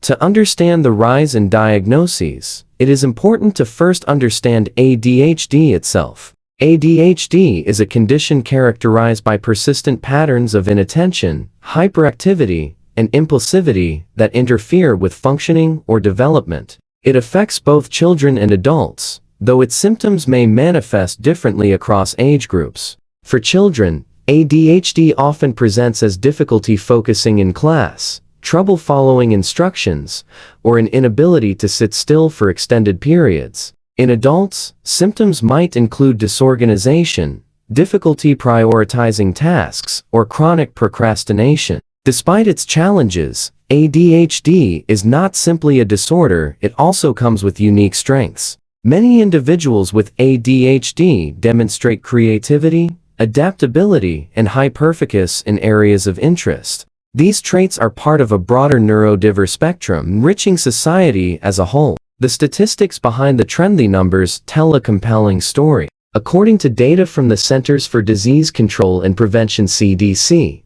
To understand the rise in diagnoses, it is important to first understand ADHD itself. ADHD is a condition characterized by persistent patterns of inattention, hyperactivity, and impulsivity that interfere with functioning or development. It affects both children and adults, though its symptoms may manifest differently across age groups. For children, ADHD often presents as difficulty focusing in class, trouble following instructions, or an inability to sit still for extended periods. In adults, symptoms might include disorganization, difficulty prioritizing tasks, or chronic procrastination. Despite its challenges, ADHD is not simply a disorder, it also comes with unique strengths. Many individuals with ADHD demonstrate creativity, adaptability, and hyperfocus in areas of interest. These traits are part of a broader neurodiverse spectrum enriching society as a whole. The statistics behind the trendy numbers tell a compelling story. According to data from the Centers for Disease Control and Prevention (CDC),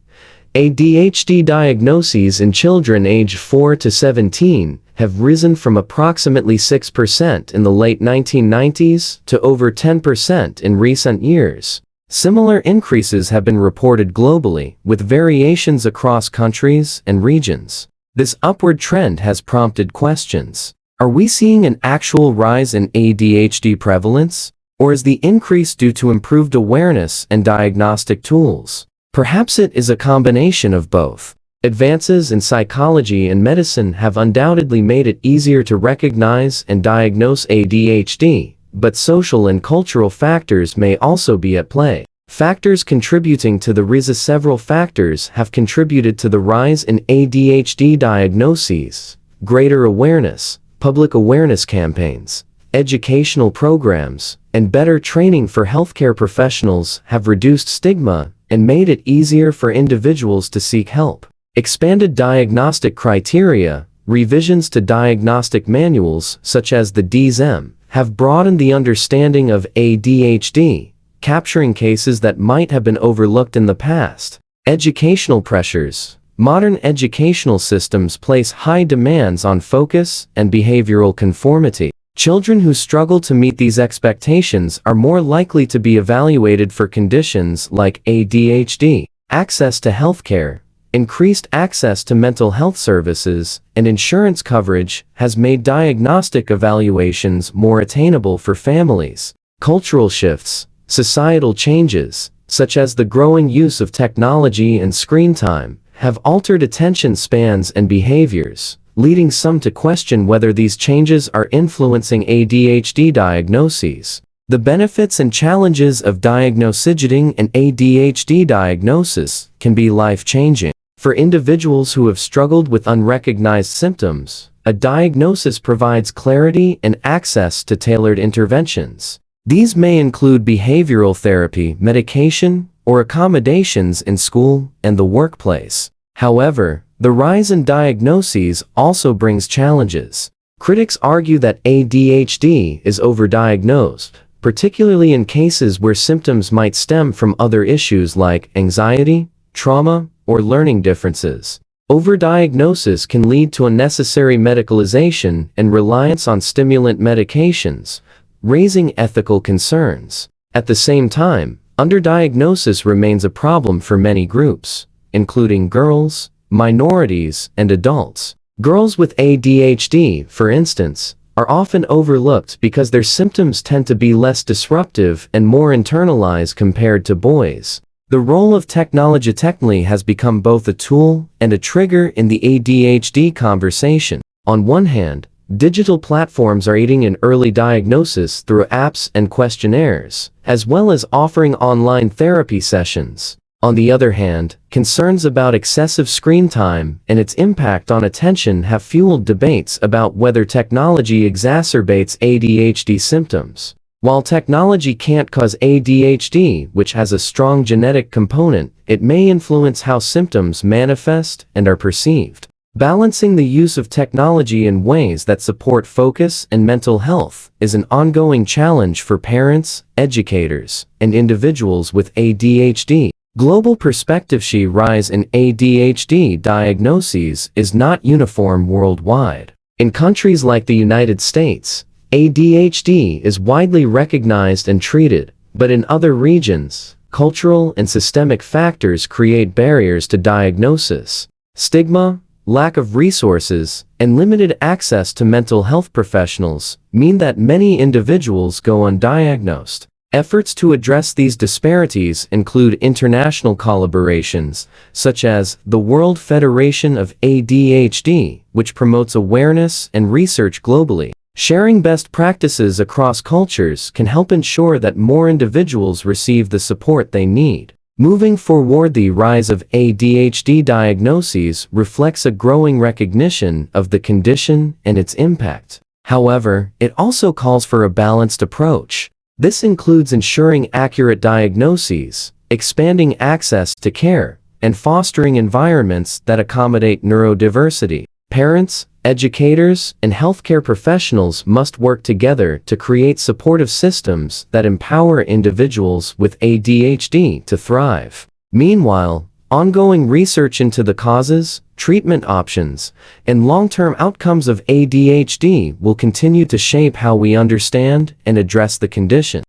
ADHD diagnoses in children aged 4 to 17 have risen from approximately 6% in the late 1990s to over 10% in recent years. Similar increases have been reported globally, with variations across countries and regions. This upward trend has prompted questions. Are we seeing an actual rise in ADHD prevalence? Or is the increase due to improved awareness and diagnostic tools? Perhaps it is a combination of both. Advances in psychology and medicine have undoubtedly made it easier to recognize and diagnose ADHD, but social and cultural factors may also be at play. Factors contributing to the rise. Several factors have contributed to the rise in ADHD diagnoses. Greater awareness, public awareness campaigns, educational programs, and better training for healthcare professionals have reduced stigma and made it easier for individuals to seek help. Expanded diagnostic criteria, revisions to diagnostic manuals such as the DSM, have broadened the understanding of ADHD, capturing cases that might have been overlooked in the past. Educational pressures. Modern educational systems place high demands on focus and behavioral conformity. Children who struggle to meet these expectations are more likely to be evaluated for conditions like ADHD. Access to healthcare. Increased access to mental health services and insurance coverage has made diagnostic evaluations more attainable for families. Cultural shifts. Societal changes, such as the growing use of technology and screen time, have altered attention spans and behaviors, leading some to question whether these changes are influencing ADHD diagnoses. The benefits and challenges of diagnosing an ADHD diagnosis can be life-changing. For individuals who have struggled with unrecognized symptoms, a diagnosis provides clarity and access to tailored interventions. These may include behavioral therapy, medication, or accommodations in school and the workplace. However, the rise in diagnoses also brings challenges. Critics argue that ADHD is overdiagnosed, particularly in cases where symptoms might stem from other issues like anxiety, trauma, or learning differences. Overdiagnosis can lead to unnecessary medicalization and reliance on stimulant medications, raising ethical concerns. At the same time, underdiagnosis remains a problem for many groups, including girls, minorities, and adults. Girls with ADHD, for instance, are often overlooked because their symptoms tend to be less disruptive and more internalized compared to boys. The role of technology has become both a tool and a trigger in the ADHD conversation. On one hand, digital platforms are aiding in early diagnosis through apps and questionnaires, as well as offering online therapy sessions. On the other hand, concerns about excessive screen time and its impact on attention have fueled debates about whether technology exacerbates ADHD symptoms. While technology can't cause ADHD, which has a strong genetic component, it may influence how symptoms manifest and are perceived. Balancing the use of technology in ways that support focus and mental health is an ongoing challenge for parents, educators, and individuals with ADHD. Global perspective. Rise in ADHD diagnoses is not uniform worldwide. In countries like the United States, ADHD is widely recognized and treated, but in other regions, cultural and systemic factors create barriers to diagnosis. Stigma, lack of resources, and limited access to mental health professionals mean that many individuals go undiagnosed. Efforts to address these disparities include international collaborations, such as the World Federation of ADHD, which promotes awareness and research globally. Sharing best practices across cultures can help ensure that more individuals receive the support they need. Moving forward, the rise of ADHD diagnoses reflects a growing recognition of the condition and its impact. However, it also calls for a balanced approach. This includes ensuring accurate diagnoses, expanding access to care, and fostering environments that accommodate neurodiversity. Parents, educators, and healthcare professionals must work together to create supportive systems that empower individuals with ADHD to thrive. Meanwhile, ongoing research into the causes, treatment options, and long-term outcomes of ADHD will continue to shape how we understand and address the condition.